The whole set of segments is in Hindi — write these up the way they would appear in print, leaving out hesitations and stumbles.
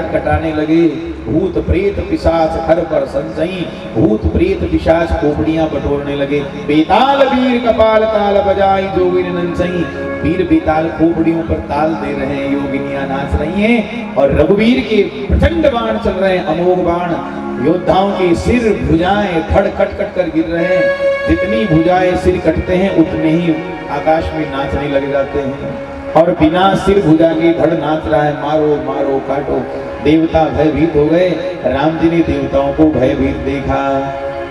कटकटाने लगे। भूत प्रेत पिशाच घर पर संचई, भूत प्रेत पिशाच खोपड़ियां बटोरने लगे। बेताल वीर कपाल ताल बजाई जोगिन नंचई, वीर बेताल खोपड़ियों पर ताल दे रहे हैं, योगिनियां नाच रही हैं और रघुवीर के प्रचंड बाण चल रहे हैं, अमोघ बाण। योद्धाओं के सिर भुजाएं धड़ कट कट कर गिर रहे हैं। जितनी भुजाएं सिर कटते हैं उतने ही आकाश में नाचने लग जाते हैं। और बिना सिर भुजा के धड़ नाच रहा है, मारो मारो काटो। देवता भयभीत हो गए। राम जी ने देवताओं को भयभीत देखा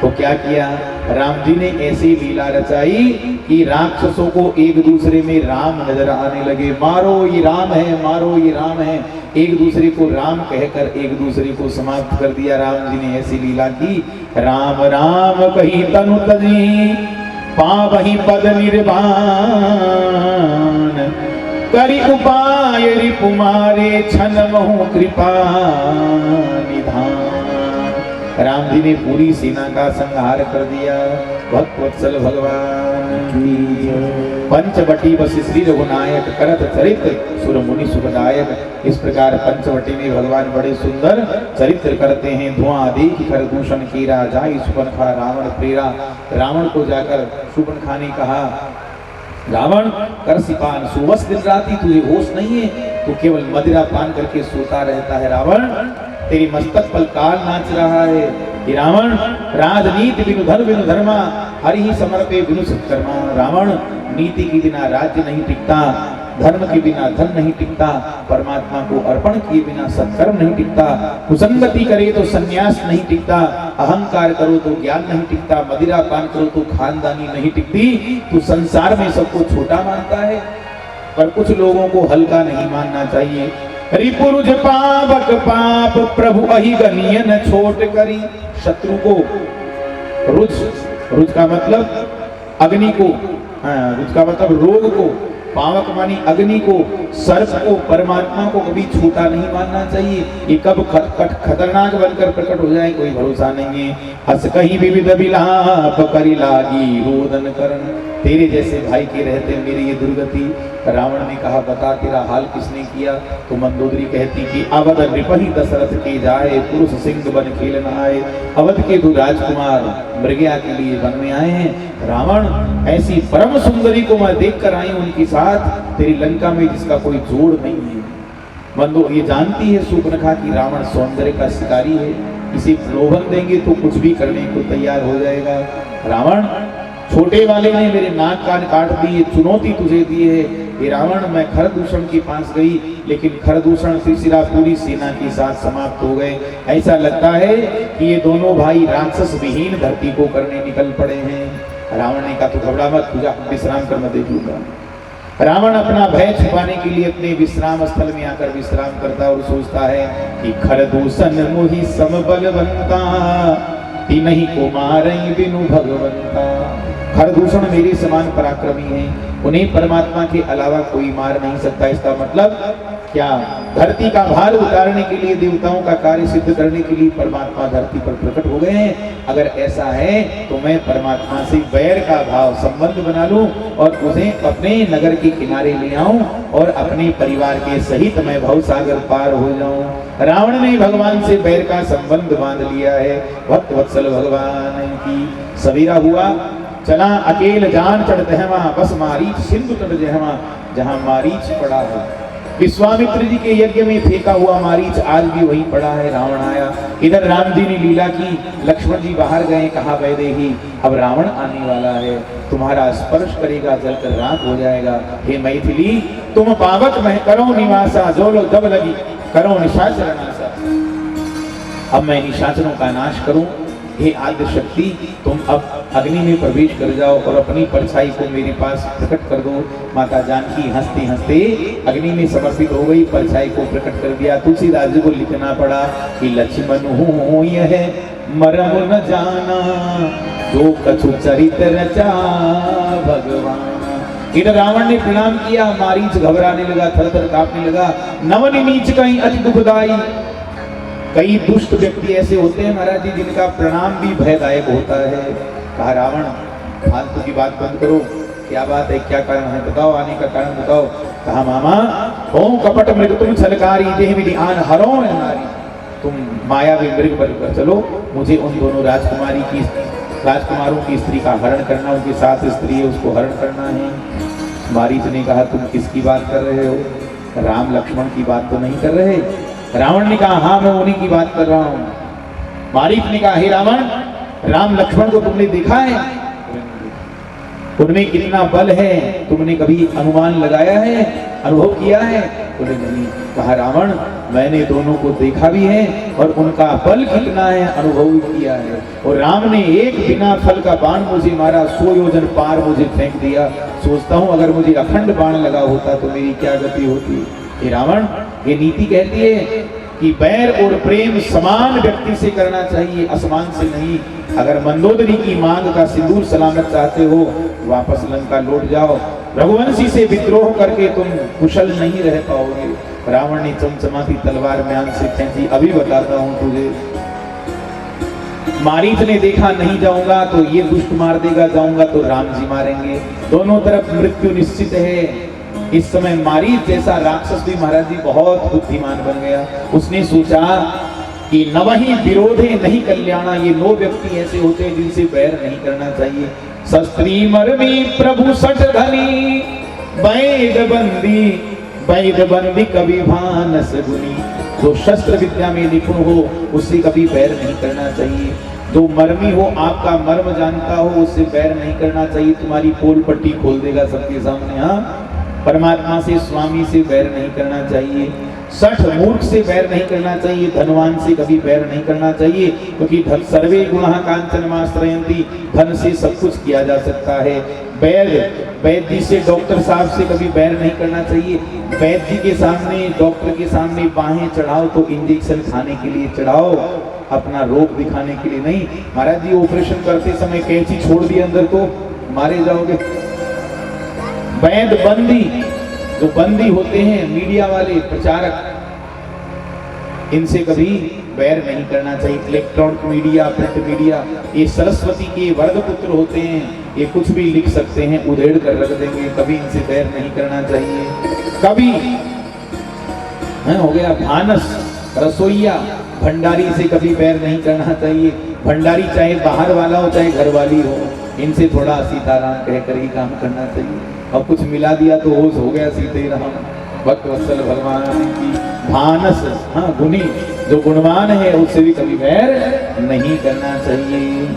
तो क्या किया, राम जी ने ऐसी लीला रचाई कि राक्षसों को एक दूसरे में राम नजर आने लगे। मारो ये राम है, मारो ये राम है, एक दूसरे को राम कहकर एक दूसरे को समाप्त कर दिया। राम जी ने ऐसी लीला की। राम राम कही तनु तजी, पावहि पद निर्वाण, करि उपाय रिपुमारे छन महु कृपा निधान। राम जी ने पूरी सेना का संहार कर दिया। भक्त वत्सल भगवान की। पंचवटी बसि श्री रघुनायक, करत चरित्र सुर मुनि सुखदायक। इस प्रकार पंचवटी में भगवान बड़े सुंदर चरित्र करते हैं। धुआं देख खरदूषण कीरा, जाई सुपनखा रावण प्रेरा। रावण को जाकर सुपनखा ने कहा, रावण कर सिपान, सुबह दिन राती तुझे होश नहीं है, तू केवल मदिरा पान करके सोता रहता है। रावण तेरी मस्तक पर काल नाच रहा है। कि रावण राजनीति बिनु धर्म बिनु धर्मा, हरि ही समर्पे बिनु सत्कर्मा। रावण नीति के बिना राज्य नहीं टिकता, धर्म के बिना धन नहीं टिकता, परमात्मा को अर्पण किए बिना सत्कर्म नहीं टिकता, कुसंगति करे तो संन्यास नहीं टिकता, अहंकार करो तो ज्ञान नहीं टिकता, मदिरा पान करो तो खानदानी नहीं टिकती। तू संसार में सबको छोटा मानता है, पर कुछ लोगों को हल्का नहीं मानना चाहिए। रिपुरुज पावक पाप प्रभु अहि गनिय न छोट करी। शत्रु को रुज, रुज का मतलब अग्नि को, रुज का मतलब रोग को, पावक मानी अग्नि को, सर्प को, परमात्मा को कभी छोटा नहीं मानना चाहिए। ये कब खतरनाक बनकर प्रकट हो जाए कोई भरोसा नहीं है। हस कहीं विविध विलाप करी लागी रोदन करन। तेरे जैसे भाई के रहते मेरी ये दुर्गति। रावण ने कहा, बता तेरा हाल किसने किया? तो मंदोदरी कहती कि अवध नृपहि दशरथ के जाए, पुरुष सिंह बन खेलन आए। अवध के दो राजकुमार मृगया के लिए वन में आए हैं। रावण ऐसी परम सुंदरी को मैं देख कर आई उनके साथ, तेरी लंका में जिसका कोई जोड़ नहीं है। मंदो ये जानती है सुपनखा की रावण सौंदर्य का शिकारी है, इसे प्रलोभन देंगे तो कुछ भी करने को तैयार हो जाएगा। रावण छोटे वाले ने मेरे नाक कान काट दिए, चुनौती तुझे दी है। ये रावण मैं खरदूषण के पास गई, लेकिन खरदूषण सिरसिरा पूरी सेना के साथ समाप्त हो गए। ऐसा लगता है कि ये दोनों भाई राक्षस विहीन धरती को करने निकल पड़े हैं। रावण ने कहा, तू घबरा मत, तुझा विश्राम कर मैं देख लूंगा। रावण अपना भय छुपाने के लिए अपने विश्राम स्थल में आकर विश्राम करता और सोचता है कि खरदूषण मोहि समबलवंता, तिन्हि को मारई बिनु भगवंता। खरदूषण मेरे समान पराक्रमी हैं, उन्हें परमात्मा के अलावा कोई मार नहीं सकता। इसका मतलब क्या? धरती का भार उतारने के लिए, देवताओं का कार्य सिद्ध करने के लिए परमात्मा धरती पर प्रकट हो गए हैं। अगर ऐसा है तो मैं परमात्मा से वैर का भाव संबंध बना लूं और उसे अपने नगर के किनारे ले आऊं और अपने परिवार के सहित मैं भवसागर पार हो जाऊं। रावण ने भगवान से वैर का संबंध बांध लिया है। भक्त वत्सल भगवान की। सवेरा हुआ, चला अकेल जान चढ़ते हैं वहां, बस मारीच सिंधु तट जहवा, जहां मारीच पड़ा है। विश्वामित्र जी के यज्ञ में फेंका हुआ मारीच आज भी वहीं पड़ा है। रावण आया, इधर राम जी ने लीला की, लक्ष्मण जी बाहर गए, कहा वैदेही अब रावण आने वाला है, तुम्हारा स्पर्श करेगा जलकर राख हो जाएगा। हे मैथिली तुम पावक मह करो निवासा, जो लो जब लगी करो निशाचर नासा। अब मैं निशाचरों का नाश करूं। हे आद्य शक्ति तुम अब अग्नि में प्रवेश कर जाओ और अपनी परछाई को मेरे पास प्रकट कर दो। माता जानकी हंसते हंसते अग्नि में समर्पित हो गई, परछाई को प्रकट कर दिया। तुलसीदास जी को लिखना पड़ा कि लक्ष्मण हो यह मरम न जाना, जो कछु चरित रचा भगवान। इधर रावण ने प्रणाम किया, मारीच घबराने लगा, थर-थर कांपने लगा। नवन नीच कहीं अति दुखदाई। कई दुष्ट व्यक्ति ऐसे होते हैं महाराज जी जिनका प्रणाम भी भयदायक होता है। कहा रावण फालतू की बात बंद करो, क्या बात है, क्या कारण है बताओ, आने का कारण बताओ। कहा मामा ओम कपट मृग तुम छलकारी देह विधियान हरो नारी, तुम मायावी मृग बनकर चलो, मुझे उन दोनों राजकुमारों की स्त्री का हरण करना, उनके साथ स्त्री है उसको हरण करना है। मारीच ने कहा तुम किसकी बात कर रहे हो? राम लक्ष्मण की बात तो नहीं कर रहे? रावण ने कहा हाँ मैं उन्हीं की बात कर रहा हूं। मारीच ने कहा हे रावण, राम लक्ष्मण को तुमने देखा है? उनमें कितना बल है तुमने कभी अनुमान लगाया है, अनुभव किया है? बोले नहीं। कहा रावण मैंने दोनों को देखा भी है और उनका बल कितना है अनुभव भी किया है। और राम ने एक बिना फल का बाण मुझे मारा, 100 योजन पार मुझे फेंक दिया। सोचता हूं अगर मुझे अखंड बाण लगा होता तो मेरी क्या गति होती। हे रावण, ये नीति कहती है कि बैर और प्रेम समान व्यक्ति से करना चाहिए, असमान से नहीं। अगर मंदोदरी की मांग का सिंदूर सलामत चाहते हो, वापस लंका लौट जाओ। रघुवंशी से विद्रोह करके तुम कुशल नहीं रह पाओगे। रावण ने चमचमाती तलवार म्यान से खींची, अभी बताता हूं तुझे। मारीच ने देखा नहीं जाऊंगा तो ये दुष्ट मार देगा, जाऊंगा तो राम जी मारेंगे, दोनों तरफ मृत्यु निश्चित है। इस समय मारीच जैसा राक्षस भी महाराज जी बहुत बुद्धिमान बन गया। उसने सोचा कि नवहि विरोधे नहीं कल्याणा, ये 9 व्यक्ति ऐसे होते हैं जिनसे बैर नहीं करना चाहिए। शस्त्री मरमी प्रभु सठ धनी, वैद बंदी कभी भानस गुनी। जो शस्त्र विद्या में निपुण हो उससे कभी बैर नहीं करना चाहिए। जो मर्मी हो, आपका मर्म जानता हो, उससे बैर नहीं करना चाहिए। तुम्हारी पोल पट्टी खोल देगा सबके सामने। हाँ, परमात्मा से स्वामी से बैर नहीं करना चाहिए। 60 मूर्ख से बैर नहीं करना चाहिए। धनवान से कभी बैर नहीं करना चाहिए, क्योंकि धन सर्वे गुणः कांचनमाश्रयन्ति, धन से सब कुछ किया जा सकता है। वैद्य से, डॉक्टर साहब से कभी बैर नहीं करना चाहिए। वैद्य के सामने, डॉक्टर के सामने बाहें चढ़ाओ तो इंजेक्शन खाने के लिए चढ़ाओ, अपना रोग दिखाने के लिए नहीं। महाराज जी ऑपरेशन करते समय कैंची छोड़ दी अंदर तो मारे जाओगे। वैद बंदी, जो बंदी होते हैं मीडिया वाले प्रचारक, इनसे कभी बैर नहीं करना चाहिए। इलेक्ट्रॉनिक मीडिया, प्रिंट मीडिया, ये सरस्वती के वर्ग पुत्र होते हैं, ये कुछ भी लिख सकते हैं, उधेड़ कर रख देंगे, कभी इनसे बैर नहीं करना चाहिए। कभी हो गया भानस, रसोईया, भंडारी से कभी बैर नहीं करना चाहिए। भंडारी चाहे बाहर वाला हो चाहे घर वाली हो, इनसे थोड़ा सीताराम कहकर ही काम करना चाहिए। और कुछ मिला दिया तो होश हो गया सीताराम। भक्त वत्सल भगवान की भानस, हाँ गुणी, जो गुणवान है उससे भी कभी बैर नहीं करना चाहिए।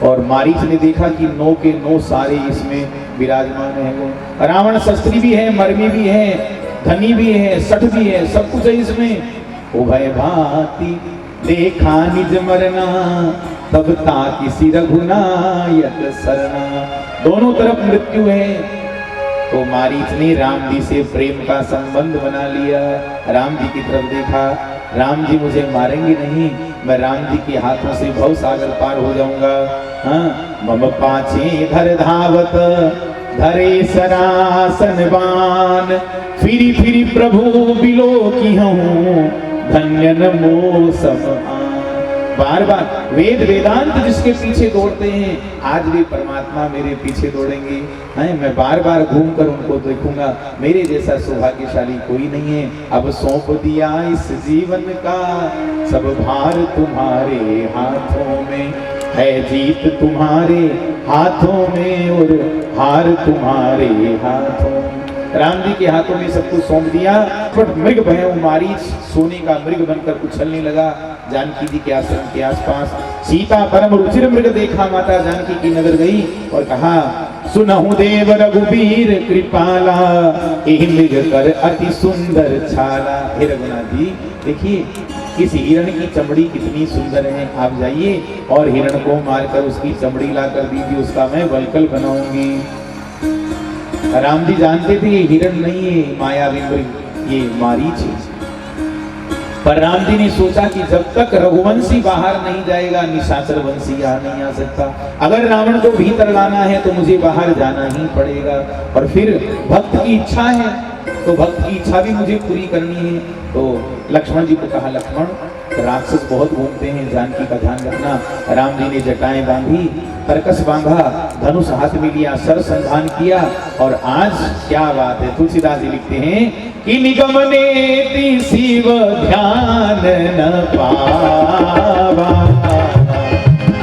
और मारीच ने देखा कि 9 के 9 सारे इसमें विराजमान है। वो रावण शस्त्री भी है, मर्मी भी है, धनी भी है, सठ भी है, सब कुछ है इसमें। उभय भांति देखा निज मरना, तब ताकि सिर रघुनायक सरना। दोनों तरफ मृत्यु है। तो मारीच ने राम जी से प्रेम का संबंध बना लिया। राम जी की तरफ देखा, राम जी मुझे मारेंगे नहीं, मैं राम जी के हाथों से भव सागर पार हो जाऊंगा। हाँ, मम पाछे धर धावत धरे सरासन बान, फिरी फिरी प्रभु बिलो की हूँ धन्य नमो समान। बार बार वेद वेदांत जिसके पीछे दौड़ते हैं, आज भी परमात्मा मेरे पीछे दौड़ेंगे। मैं बार बार घूमकर उनको देखूंगा, मेरे जैसा सौभाग्यशाली कोई नहीं है। अब सौंप दिया इस जीवन का सब भार तुम्हारे हाथों में, है जीत तुम्हारे हाथों में और हार तुम्हारे हाथों में। राम जी के हाथों में सब कुछ सौंप दिया। बट मृग भयो मारीच सोने का मृग बनकर उछलने लगा जानकी जी के आश्रम के आसपास। सीता परम रुचिर मृग देखा, माता जानकी की नजर गई और कहा, सुनहु देव रघुबीर कृपाला, एहि मृग कर अति सुंदर छाला। हे रघुनाथ जी देखिए इस हिरण की चमड़ी कितनी सुंदर है, आप जाइए और हिरण को मारकर उसकी चमड़ी ला कर दीजिए, उसका मैं वलकल बनाऊंगी। राम जी जानते थे ये हिरण नहीं है मायावी मृग, ये मारीच है। पर राम जी ने सोचा कि जब तक रघुवंशी बाहर नहीं जाएगा, निशाचर वंशी यहाँ नहीं आ सकता। अगर रावण को भीतर लाना है तो मुझे बाहर जाना ही पड़ेगा। और फिर भक्त की इच्छा है तो भक्त की इच्छा भी मुझे पूरी करनी है। तो लक्ष्मण जी को कहा, लक्ष्मण राक्षस बहुत घूमते हैं, जानकी का ध्यान रखना। राम जी ने जटाएं बांधी, तरकस बांधा, धनुष हाथ में लिया, सर संधान किया। और आज क्या बात है, तुलसीदास जी लिखते हैं कि निगम नेति शिव ध्यान न पावा,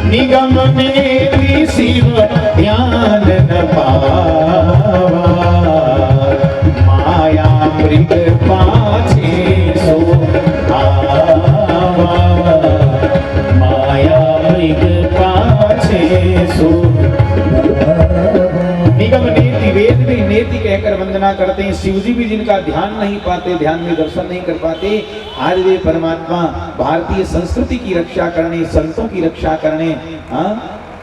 निगम नेति शिव ध्यान न पावा, माया मृग पाछे सो आवा, माया मृग पाछे सो। निगम नेति, वेद में नेति कहकर वंदना करते हैं। शिव जी भी जिनका ध्यान नहीं पाते, ध्यान में दर्शन नहीं कर पाते, आज वे परमात्मा भारतीय संस्कृति की रक्षा करने, संतों की रक्षा करने,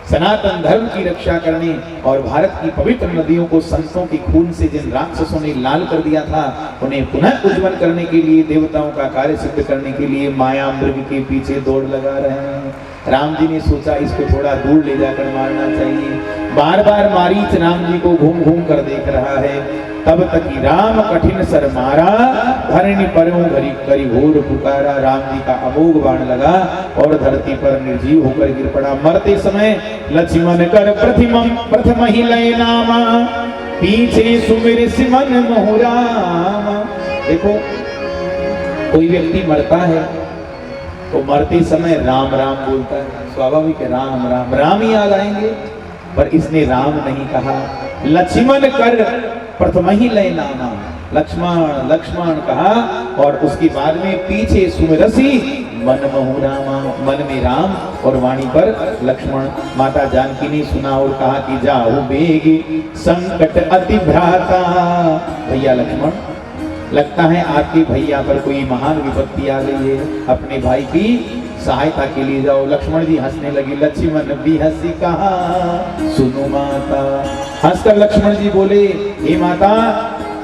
सनातन धर्म की रक्षा करने और भारत की पवित्र नदियों को संतों के खून से जिन राक्षसों ने लाल कर दिया था, उन्हें पुनः उज्जवल करने के लिए, देवताओं का कार्य सिद्ध करने के लिए माया मृग के पीछे दौड़ लगा रहे हैं। राम जी ने सोचा इसको थोड़ा दूर ले जाकर मारना चाहिए। बार बार मारीच राम जी को घूम घूम कर देख रहा है। तब तक ही राम कठिन सर मारा, धरणी परयों घरी करी घोर पुकारा। राम जी का अमोघ बाण लगा और धरती पर निर्जीव होकर गिर पड़ा। मरते समय लक्ष्मण कर प्रथम ही लय नामा, पीछे सुमिर सिमन मोहराम। देखो, कोई व्यक्ति मरता है तो मरते समय राम राम बोलता है, स्वाभाविक है, राम राम राम ही याद आएंगे, पर इसने राम नहीं कहा। लक्ष्मण कर प्रथम ही लय नामा, लक्ष्मण लक्ष्मण कहा और उसके बाद में पीछे सुमिरसी मन महु रामा, मन में राम और वाणी पर लक्ष्मण। माता जानकी ने सुना और कहा कि जाओ बेगी संकट अति भ्राता। भैया लक्ष्मण, लगता है आपके भैया पर कोई महान विपत्ति आ गई है, अपने भाई की सहायता के लिए जाओ। लक्ष्मण जी हंसने लगे। लक्ष्मण भी हंसी कहा सुनो माता। हंसकर लक्ष्मण जी बोले, हे माता,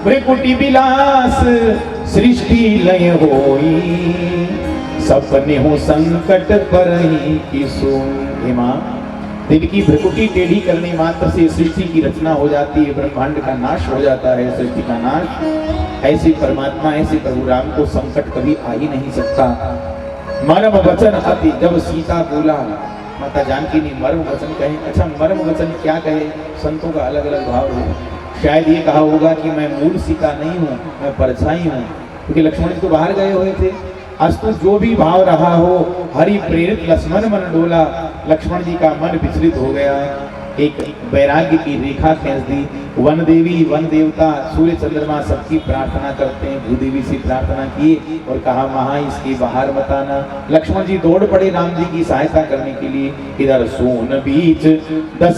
भृकुटि विलास सृष्टि लय होई, सपने हो संकट परहि की सोई। हे मां, दिल की भृकुटि टेढ़ी करने मात्र से सृष्टि की रचना हो जाती है, ब्रह्मांड का नाश हो जाता है, सृष्टि का नाश। ऐसे परमात्मा, ऐसे प्रभु राम को संकट कभी आ ही नहीं सकता। मर्म वचन अति, जब सीता बोला, माता जानकी ने मर्म वचन कहे। अच्छा, मर्म वचन क्या कहे, संतों का अलग अलग भाव है। शायद ये कहा होगा कि मैं मूल सीता नहीं हूँ, मैं परछाई हूँ, क्योंकि लक्ष्मण जी तो बाहर गए हुए थे। अस्तु जो भी भाव रहा हो, हरि प्रेरित लक्ष्मण मन डोला। लक्ष्मण जी का मन विचलित हो गया, एक वैराग्य की रेखा खींच दी। वन देवी, वन देवता, सूर्य चंद्रमा सबकी प्रार्थना करते हैं, भूदेवी से प्रार्थना की और कहा महा इसके बाहर मत आना। लक्ष्मण जी दौड़ पड़े राम जी की सहायता करने के लिए। इधर सोन बीच 10